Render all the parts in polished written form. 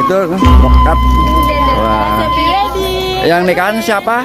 betul mokat. Wah. Yang nikahan siapa?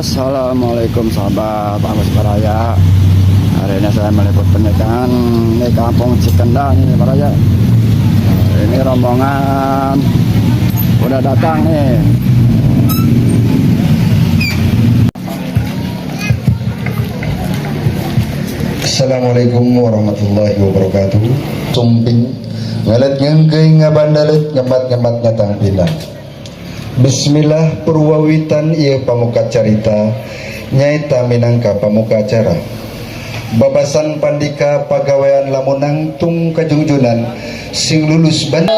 Assalamualaikum sahabat Amas Baraya. Hari ini saya meliput pernikahan di kampung Cikendang ini Baraya. Ini rombongan udah datang nih. Assalamualaikum warahmatullahi wabarakatuh. Sumping ngalet ngengkei ngabandalet ngemat-ngemat nyatang pindah. Bismillah purwawitan ieu pamuka carita nyaita minangka pamuka acara. Babasan pandika pagawean lamunang tung kajungjunan sing lulus ban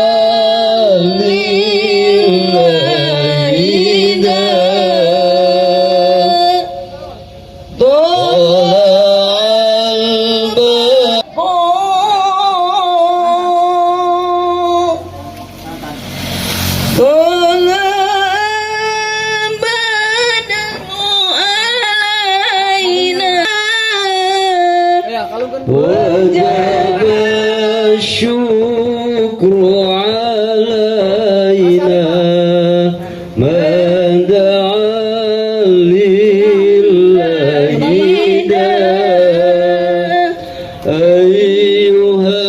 وجب الشكر علينا ما دعا لله أيها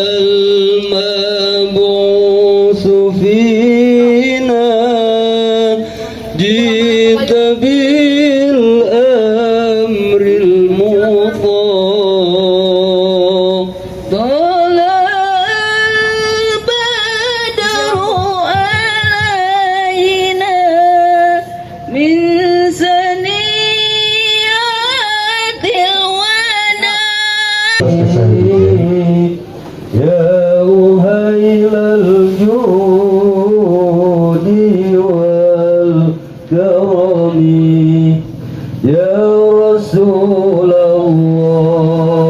المبعوث فينا جئت بالأمر المطاع يا وهيل الجود والكرم يا رسول الله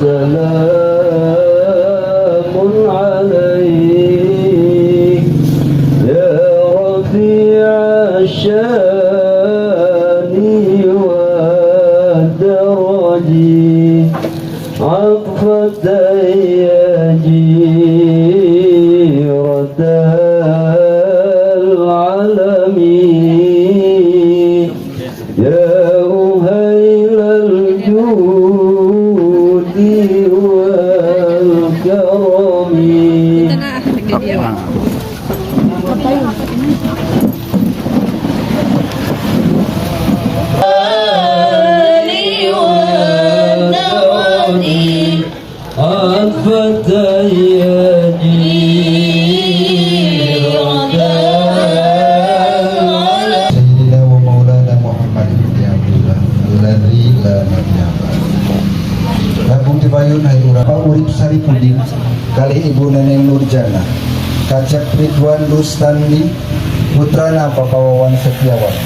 سلام عليك يا رفيع الشان والدرج عطفة يا جيرة العالمين يا أهيل الجود والكرم. Sayyidina wa maulana Muhammad bin Abdullah alladzi la nabiyya ba'dahu. Labung dibayun hai urang Pak Urip Saripudin kali Ibu Neneng Nurjana Kacep Ridwan Rustandi putrana Papawawan Setiawan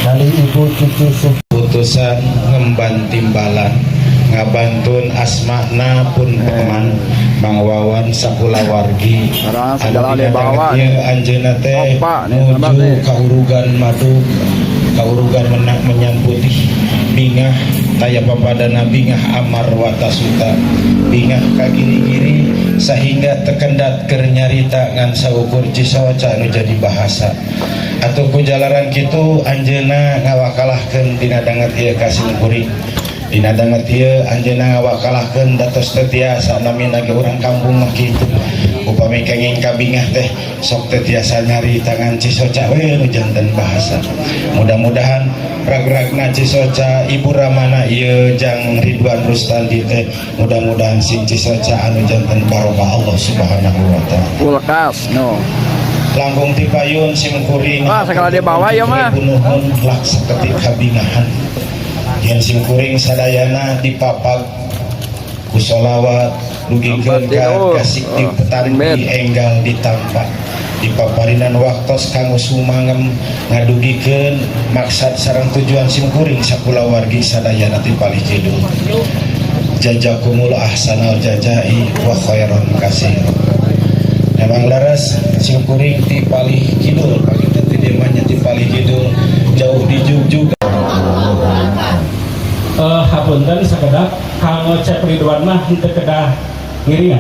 kali Ibu Cucu putusan ngemban timbalan ngabantun asmana pun peman Bang Wawan sakula wargi anjeuna teh nuju kaurugan madu kaurugan menak menyang putih bingah kaya papadana bingah amar watasuta bingah ka giri-giri sehingga tekendat keur nyarita ngan saukur Cisoca anu jadi bahasa atuh ku jalaran kitu anjeunna ngawakalahkeun dina danget ieu ka simkuring dina danget ieu anjeunna ngawakalahkeun datos teu tiasa nami lagi urang kampung mah kitu upami kenging ka bingah teh sok teu tiasa nyari tangan Cisoca we nu janten bahasa mudah-mudahan rag-ragna Cisoca ibu ramana ieu jang Ridwan Rustandi teh mudah-mudahan sing Cisoca anu janten barokah Allah Subhanahu wa taala kulkas no langkung tipayun simkuring sekali di bawah ya mah nuhun lak saketik kabingahan Yen simkuring sadayana dipapag ku sholawat dugikeun ka kasih di petanti enggal ditampa dipaparinan waktos kanggo sumangem ngadugikeun maksad sareng tujuan simkuring sakulawargi sadayana ti palih kidul jazakumul ahsanal jazai wa khairan kasih. Memang laras simkuring ti palih kidul bagi ti demanya ti palih kidul jauh di Jogja. Hapunten sakedak kanggo cek Ridwan mah henteu kedah ngiringan.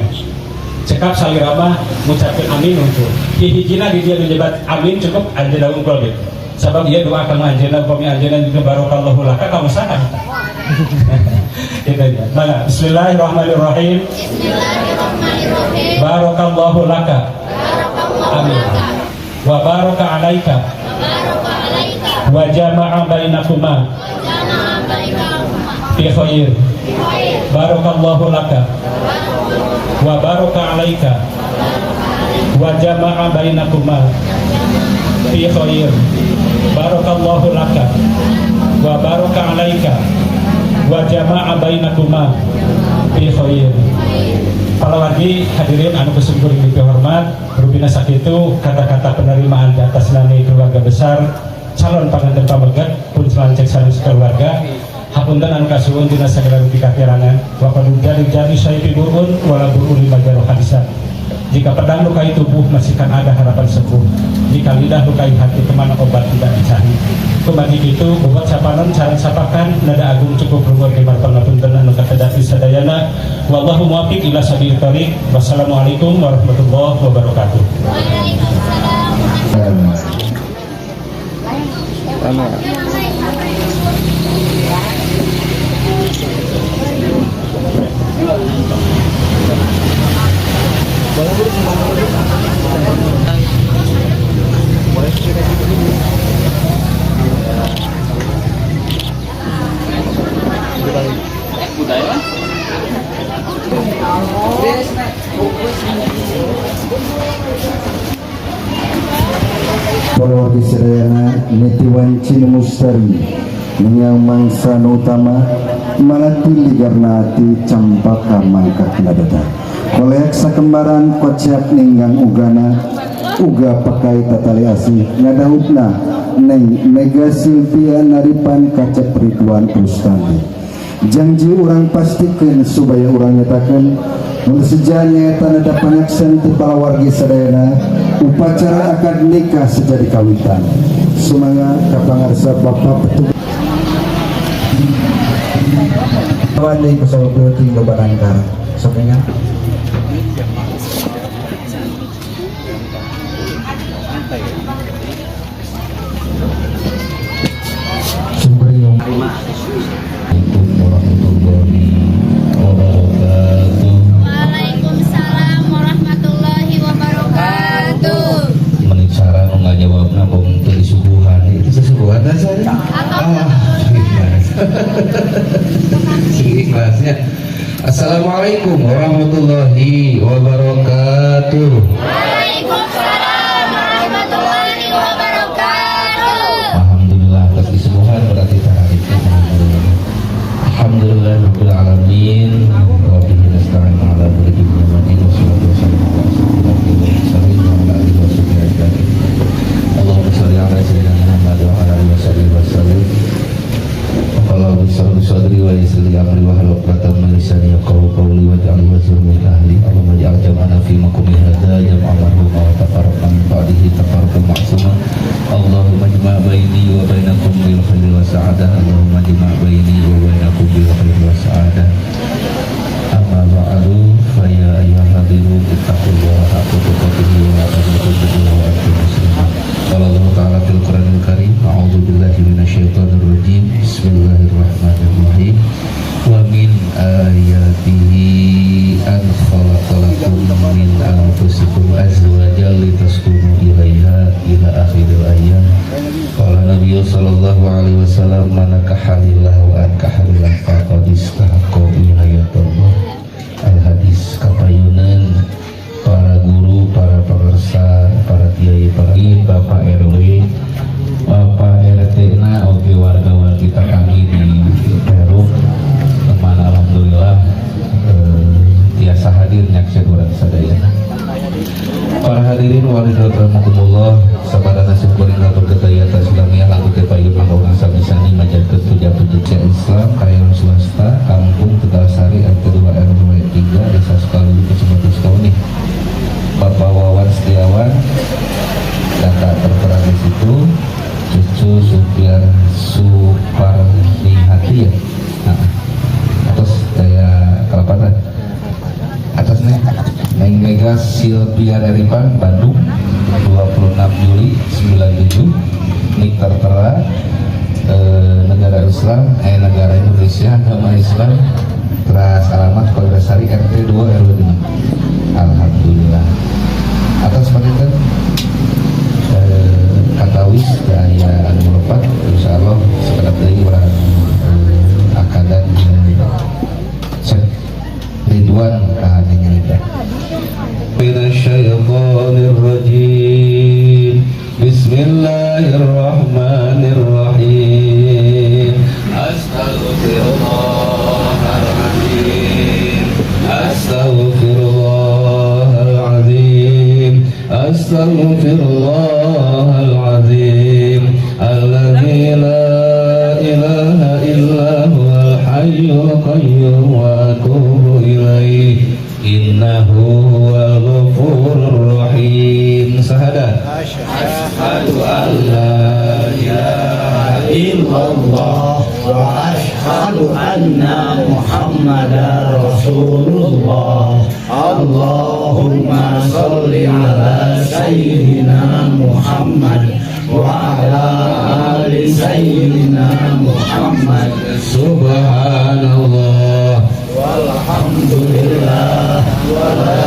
Cekap salirama ngucapkeun amin untuk. Hijina di dia menjabat amin cukup anjeunna unggul gitu. Sabab dia doa kang anjeunna upami anjeunna juga barokallahu laka ka masalah. Itu dia. Mana bismillahirrahmanirrahim. Bismillahirrahmanirrahim. Barokallahu laka. Amin. Wa baraka alaika. Wa jama'a bainakuma. Fi khair. Barakallahu laka wa baraka alaika wa jama'a bainakuma fi khair. Barakallahu laka wa baraka alaika wa jama'a bainakuma fi khair. Kalau lagi hadirin anu kusyukuring dihormat, rupina sakitu kata-kata penerimaan di atas nama keluarga besar calon pengantin pamegat pun selancek sareng keluarga. Hapunten anu kasuwun dina sagala rupi kakirangan wa qad jari sayfi burun wala burun lima jaro hadisan. Jika pedang lukai tubuh masihkan ada harapan sembuh, jika lidah lukai hati kemana obat tidak dicari. Kembali itu buat sapanon sareng sapakan nada agung cukup lumur di pangapunten anu katedati sadayana. Wallahu muwaffiq ila sabilil thoriq. Wassalamualaikum warahmatullahi wabarakatuh. Pawargi sedayana netiwan cina mustari menyang mangsa utama malati ligarnati campaka mangkat nadada kolek sakembaran kociap ninggang ugana uga pakai tatali asih ngadahupna neng Mega Silvia naripan kacep Ridwan Rustandi janji orang pastikan supaya orang nyatakan untuk sejanya tanda panyaksan ti palawargi sadayana upacara akad nikah sejadi kawitan sumangga kapangarsa Bapak Petugas Wandi kusawab tinggi lebaranka sopenya Sumberiyong Waalaikumsalam warahmatullahi wabarakatuh. Menit cara ngajawabna bom teu disuguhan itu sesuguhan saja. Ikhlasnya. Assalamualaikum warahmatullahi wabarakatuh. Waalaikumsalam warahmatullahi wabarakatuh. Alhamdulillah atas disuguhan berarti tarik. Alhamdulillah rabbil alamin. Wa bihi nasta'in ala kulli ni'matin wa salatu wassalamu ala Allahumma shalli ala sayyidina Muhammad wa ala alihi wasallam. Allahumma shalli sadri wa yassir li amri wa hlul 'uqdatam min lisani yafqahu qawli waj'alhu wazir min ahli. Allahumma ij'al jam'ana fi maqami hadza jam'an marhuma wa tafarraqna min ba'dihi tafarruqan ma'suma. Allahumma ijma' baini wa bainakum bil khairi wa sa'adah. Allahumma ijma' baini wa bainakum bil khairi wa sa'adah. Amma ba'du fa ya ayyuhal hadirin ittaqullaha haqqa tuqatih wa la tamutunna wa antum muslimun. Qala Allah ta'ala fil Qur'anil Karim a'udzu billahi minasyaitonir rajim. Bismillahirrahmanirrahim. Wa min ayatihi an khalaqalakum min anfusikum azwajan litaskunu ilaiha ila akhiril ayat. Qala Nabi sallallahu alaihi wasallam man nakahalillah wa ankahalillah faqad istahaqqa wilayatullah. Al-hadis kapayunan para guru, para pemirsa, para kiai, para Bapak RW, Bapak RT na oke warga-warga kita kami di Islam karyawan swasta Kampung Tegalsari RT 2 RW 3 Desa Sukalulu Kecamatan Sukabumi. Bapak Wawan Setiawan kakak tertera di situ, cucu Supiar Suparnihati ya. Nah, atas daya kelapatan atasnya Neng Mega Silvia Deripan Bandung 26 Juli 97. Nik tertera negara Islam negara Indonesia agama Islam teras alamat Kogasari RT 2 RW 5. Alhamdulillah atas penelitian katawis daya anu lepat insyaallah sekedap dari orang akadan cek Ridwan kahannya Minasyaitonir rajim. Bismillahirrahmanirrahim. Astaghfirullahaladzim. Astaghfirullahaladzim. Astaghfirullahaladzim. Alladzi la ilaha illa huwal hayyul qayyum wa atubu ilaih. Innahu huwal ghafurur rahim. Sahadat asyhadu an la ilaha illallah wa asyhadu anna muhammadar rasulullah. Allahumma sholli ala sayyidina Muhammad wa ala ali sayyidina Muhammad. Subhanallah walhamdulillah wa la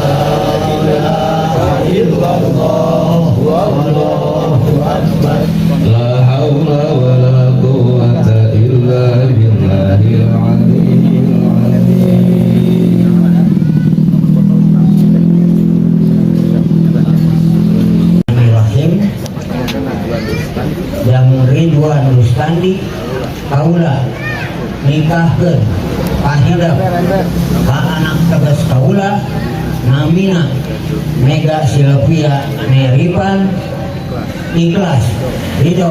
ilaha illallah wallahu akbar. La haula wa la quwwata illa billahil aliyyil azim. Yang Ridwan Rustandi kaula nikahkeun pahidap ka anak tegas kaula namina Mega Silvia Neripan ikhlas ridho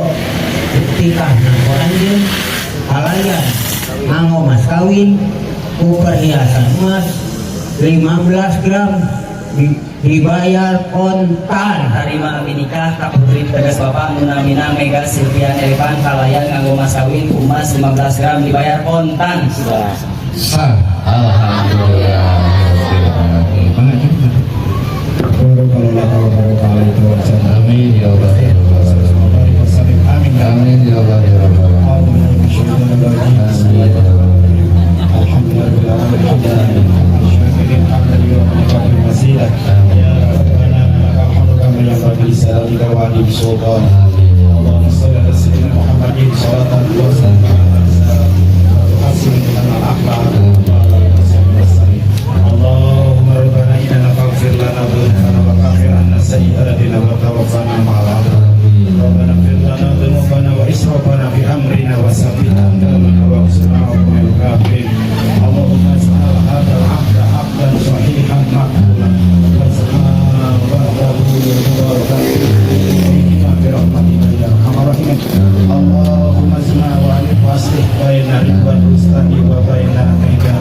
tikah nangko anjeun halayan nganggo mas kawin ku perhiasan emas 15 gram dibayar kontan. Tarima abdi nikah ka putri tegas bapak Munamina Mega Silvia Neripan kalayan nganggo mas kawin emas 15 gram dibayar kontan. Alhamdulillah. Amin ya Allah ya Rabbal alamin. Amin ya Allah ya Rabbal alamin. Allahumma rabbana inna faghfir lana dhunubana wa kaffir anna sayyi'atina wa tawaffana ma'al abrar. Rabbana ighfir lana dhunubana wa israfana fi amrina wa sabbit aqdamana wa ansurna 'alal kafirin. Allahumma ij'al hadzal 'abda 'abdan sahihan maqbulan waj'al ba'dahu mubarakan fihi bi rahmatika ya arhamar rahimin. Allahumma ij'al wa aslih baina Ridwan Rustandi wa baina Mega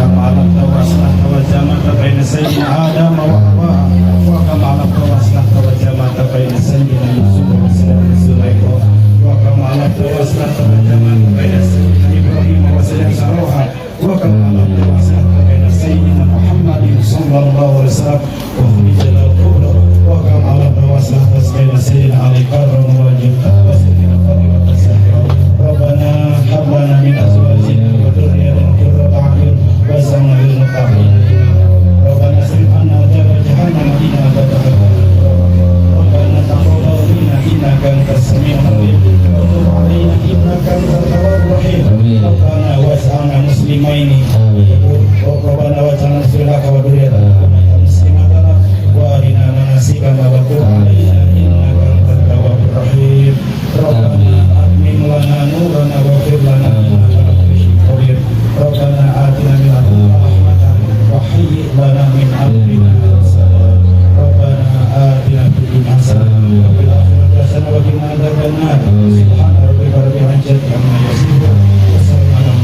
kama alamta wa aslahta wa jama'ta baina sayyidina Adam wa kama alamta wa aslahta wa jama'ta baina sayyidina Yusuf wa sayyidina Sulaiman wa kama alamta wa aslahta wa jama'ta baina sayyidina Ibrahim wa sayyidina Saroha wa kama alamta wa aslahta baina sayyidina Muhammadin sallallahu alaihi wasallam wa khrijal al-kubra wa kama alamta wa aslahta baina sayyidina Ali Karram wa Jibta wa sayyidina Fatimah Zahra. Rabbana hab lana min azwajina wa dhurriyyatina qurrata a'yun waj'alna lil muttaqin. Rabbana srif 'anna adhab jahannam inna adzabaha Rabbana taqabbal minna innaka antas samiul 'alim wa tub 'alaina innaka antat tawwabur rahim. Rabbana waj'alna muslimaini Rabbana waj'alna laka wa dhurriyyatina muslimatan wa arina manasikana wa tub 'alaina innaka antat tawwabur rahim. Rabbana atmim lana nurana waghfir lana innaka ala kulli syai'in qadir. Rabbana atina min ladunka rahmatan wa hayyi' lana min amrina rashada. Rabbana atina fid dunya hasanah wa fil akhirati hasanah wa qina adzabannar. Subhana rabbika rabbil izzati amma yasifun wa salamun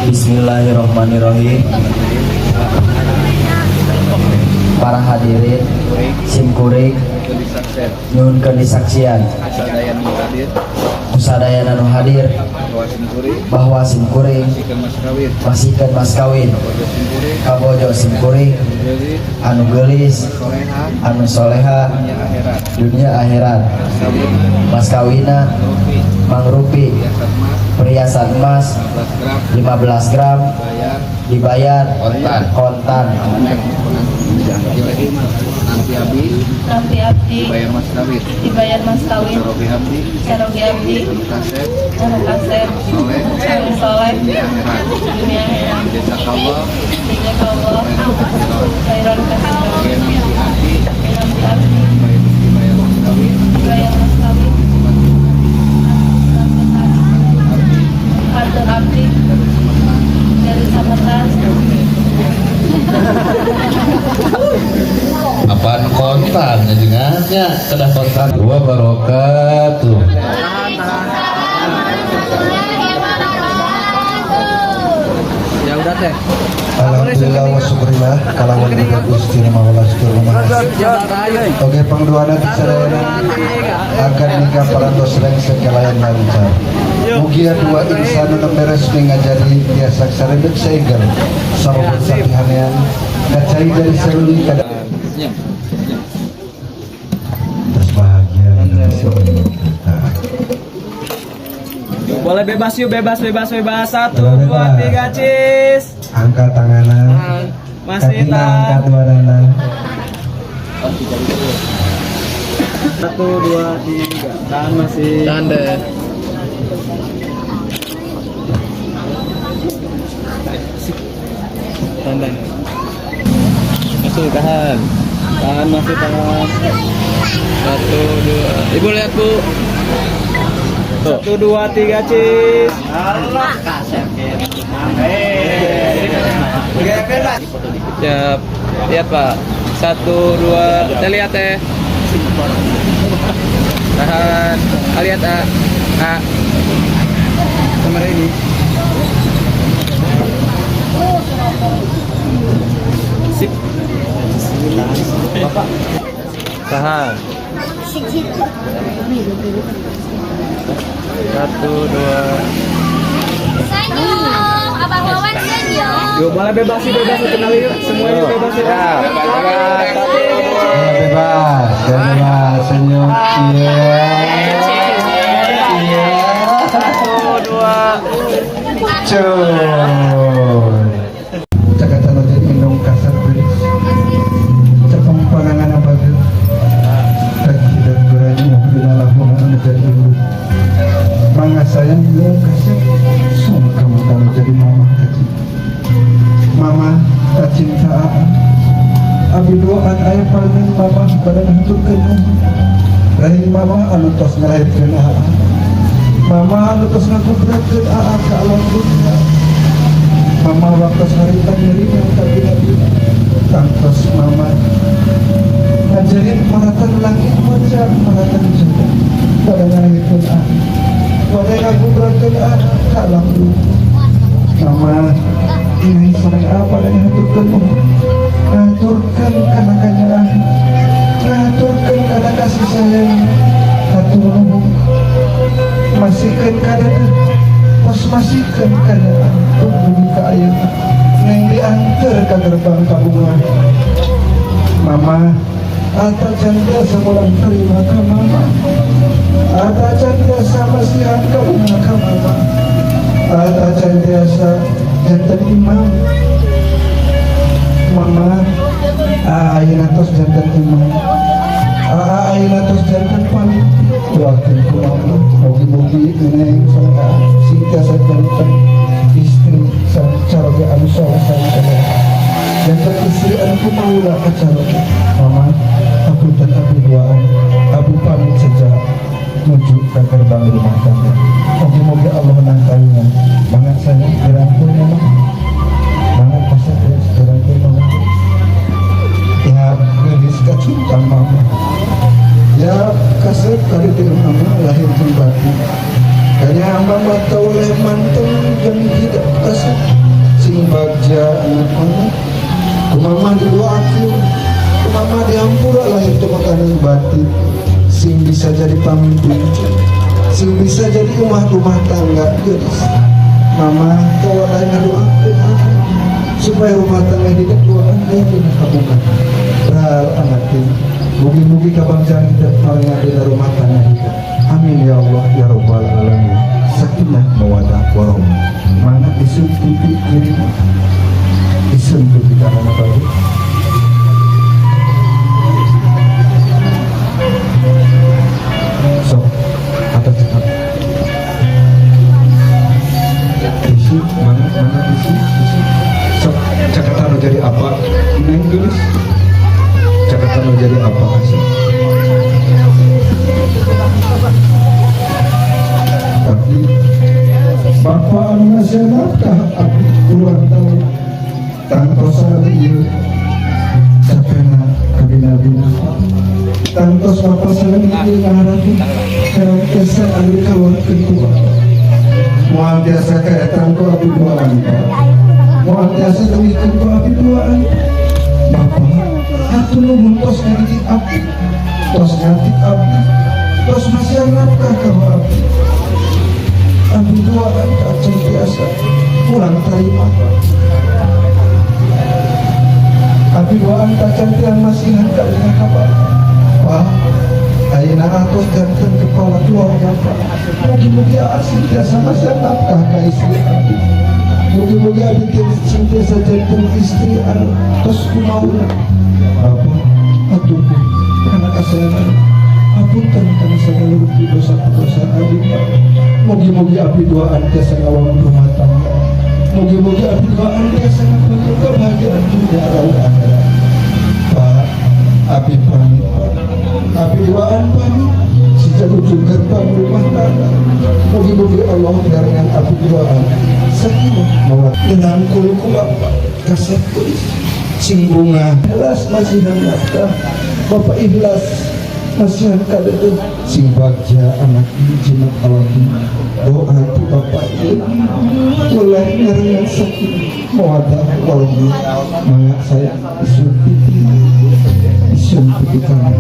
Bismillahirrahmanirrahim. Para hadirin simkuring nyuhun kedisaksian kusadayana nu hadir bahwa simkuring masihkeun mas kawin kabojo simkuring anu geulis anu soleha dunia akhirat. Mas kawina mangrupi perhiasan emas 15 gram dibayar kontan. Rampi abdi dibayar mas kawin sarogi abdi anu kasep anu soleh dunia akhirat. Jazakallah khairan katsiran. Rampi abdi dibayar mas kawin kartu abdi dari samatan. Apaan kontan dengannya sudah kontan wa barakatuh. Ya udah teh. Alhamdulillah wa syukurillah kalawan kita Gusti Maula syukur mahasiswa. Oke pangduana disadayana akan nikah parantos reng sekalayan lancar. Mugia dua insan nu beres ngajari biasa saredet saegal sabab sakihanean kacai dari seruli kada terus bahagia Boleh bebas yuk, bebas. 1, 2, 3, cheese. angkat tanganan Masih kaki angkat wadana 1, 2, 3. Tahan masih. Tahan deh. Tahan. Masuk tahan. Tahan masih tahan. 1, 2. Ibu lihat Bu. 1, 2, 3 cheese. Allah kasih. Siap. Lihat Pak. 1, 2. Kita lihat teh. Tahan. Lihat A. Kamera ini. Sip. Bapak. Tahan. 1, 2. Senyum, Abang Wawan senyum. Yuk, boleh bebas kenal yuk. Semuanya bebas ya. bebas senyum iya 1, 2. cuy cakatan ojo indong kasar beris cakam pangangan apa ge kaki dan berani binalahu menjadi ibu mangga sayang indong kasar sungka kamu jadi mama kecil mama tak cinta abi doaan ayah paling mama pada ngantukkan rahim mama anu tos ngelahirkan mama anu tos ngakubratkan ke alam dunia mama waktu harita nyerinya tapi nabi kantos mama ngajarin maratan langit wajah maratan jaga pada ngelahirkan pada ngakubratkan ke alam dunia mama ini sering apa dan ngaturkan ngaturkan karena kanyaran ngaturkan karena kasih sayang ngatur masihkan kadang pas masihkan kanyaran tunggu ke ayat yang diantar ke gerbang tabungan mama Ata canda semulang terima ke mama Ata canda sama siang kamu ke mama Ata canda jantan imam mama ayeuna tos jantan imam ayeuna tos jantan pamit doakeun ku mama mugi-mugi neneng sareng sita jantan istri sareng caroge anu saleh sareng jantan istri anu kumaula ka caroge mama hapunten abdi doaan abdi pamit saja menuju ke gerbang rumah tangga. Moga-moga Allah nangkainya. Banget saya dirangkul memang. Banget pasal dirangkul memang. Ya, gelis kacintang mama. Ya, kasih kali dengan mama lahir kembali. Kaya mama tahu oleh mantan dan tidak kasih. Sing bagja anak mama. Kumama didoakan. Kumama diampura lahir itu makanan batin. Sing bisa jadi pemimpin, sing bisa jadi rumah tangga, guys. Mama tahu lain doakan supaya rumah tangga tidak doakan lain dengan kabungan. Beral anak ini, mugi-mugi kabangsan tidak paling ada rumah tangga kita. Amin ya Allah ya Rabbal Alamin. Sakinah mawadah warahmah. Mana isun pipi kiri, isun pipi kanan apa itu? So, atas cepat. Isi, mana isi. So, Jakarta mau jadi apa? Neng tulis. Jakarta mau jadi apa sih? Tapi Bapak Nasionalkah aku ulang tahun tanpa salih capena kabina-bina tantos Bapak salih ngarahin karena biasa ada kawan kedua mual biasa kayak tanpa api duaan mual biasa demi tanpa api duaan Bapak aku nuhun tos nganti api tos masih nafkah kamu api duaan kacau biasa kurang terima api duaan kacau yang masih hendak dengan apa Pak ayeuna atos jantan kepala keluarga Pak mugi-mugi asik biasa masih nafkah ka istri abi mugi-mugi abi sentiasa jantan istri tos kumauna Bapak atur anak kesayangan apunten kana segala rupi dosa-dosa abi Pak mugi-mugi abi doaan tiasa ngawang rumah tangga mugi-mugi abi doaan tiasa ngawang kebahagiaan dunia dan akhirat Pak abi pamit Pak abi doaan pamit sejak ujung gerbang rumah tangga mugi-mugi Allah dengan abi doaan sakinah mawaddah dirangkul ku Bapak kasih tulis sing bunga ikhlas masih nafkah Bapak ikhlas masih kada tu sing bagja anak jinak alami doa tu Bapak mulai ngarangan sakit mawadah warahmah mangga saya isun pipi kanan